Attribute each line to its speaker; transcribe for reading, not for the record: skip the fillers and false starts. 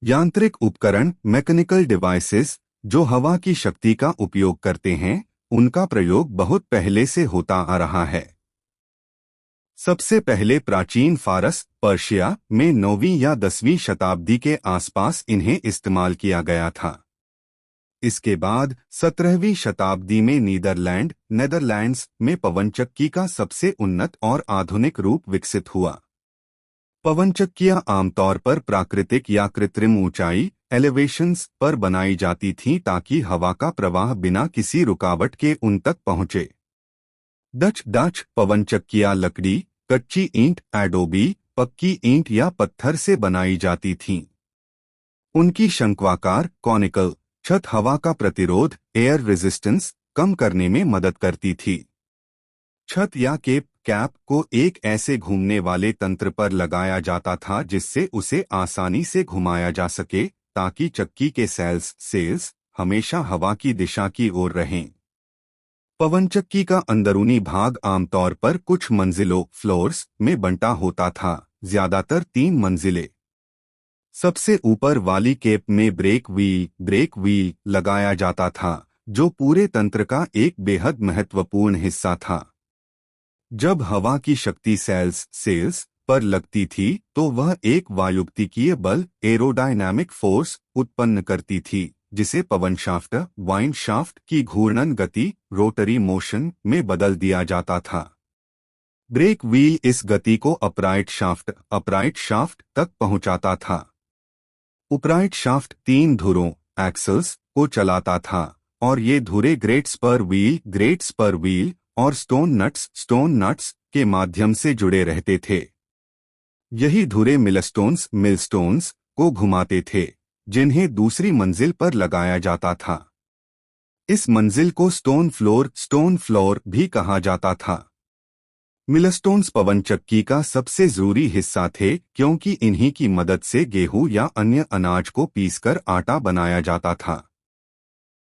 Speaker 1: यांत्रिक उपकरण mechanical devices जो हवा की शक्ति का उपयोग करते हैं, उनका प्रयोग बहुत पहले से होता आ रहा है। सबसे पहले प्राचीन फारस पर्शिया में 9वीं या 10वीं शताब्दी के आसपास इन्हें इस्तेमाल किया गया था। इसके बाद 17वीं शताब्दी में नेदरलैंड्स में पवनचक्की का सबसे उन्नत और आधुनिक रूप विकसित हुआ। पवनचक्कियां आमतौर पर प्राकृतिक या कृत्रिम ऊंचाई एलिवेशंस पर बनाई जाती थीं ताकि हवा का प्रवाह बिना किसी रुकावट के उन तक पहुंचे। डच पवनचक्कियां लकड़ी, कच्ची ईंट, एडोबी, पक्की ईंट या पत्थर से बनाई जाती थीं। उनकी शंक्वाकार कॉनिकल छत हवा का प्रतिरोध एयर रेजिस्टेंस कम करने में मदद करती थी। छत या कैप को एक ऐसे घूमने वाले तंत्र पर लगाया जाता था जिससे उसे आसानी से घुमाया जा सके ताकि चक्की के सेल्स हमेशा हवा की दिशा की ओर रहें। पवनचक्की का अंदरूनी भाग आमतौर पर कुछ मंजिलों फ्लोर्स में बंटा होता था, ज्यादातर 3 मंजिलें। सबसे ऊपर वाली कैप में ब्रेक व्हील लगाया जाता था, जो पूरे तंत्र का एक बेहद महत्वपूर्ण हिस्सा था। जब हवा की शक्ति सेल्स पर लगती थी तो वह एक वायुगतिकीय बल एरोडायनामिक फोर्स उत्पन्न करती थी, जिसे पवनशाफ्ट वाइंड शाफ्ट की घूर्णन गति रोटरी मोशन में बदल दिया जाता था। ब्रेक व्हील इस गति को अपराइट शाफ्ट तक पहुंचाता था। उपराइट शाफ्ट 3 धुरों एक्सल्स को चलाता था और ये धुरे ग्रेट स्पर व्हील और स्टोन नट्स के माध्यम से जुड़े रहते थे। यही धुरे मिलस्टोन्स को घुमाते थे, जिन्हें दूसरी मंजिल पर लगाया जाता था। इस मंजिल को स्टोन फ्लोर भी कहा जाता था। मिलस्टोन्स पवनचक्की का सबसे जरूरी हिस्सा थे क्योंकि इन्हीं की मदद से गेहूं या अन्य अनाज को पीसकर आटा बनाया जाता था।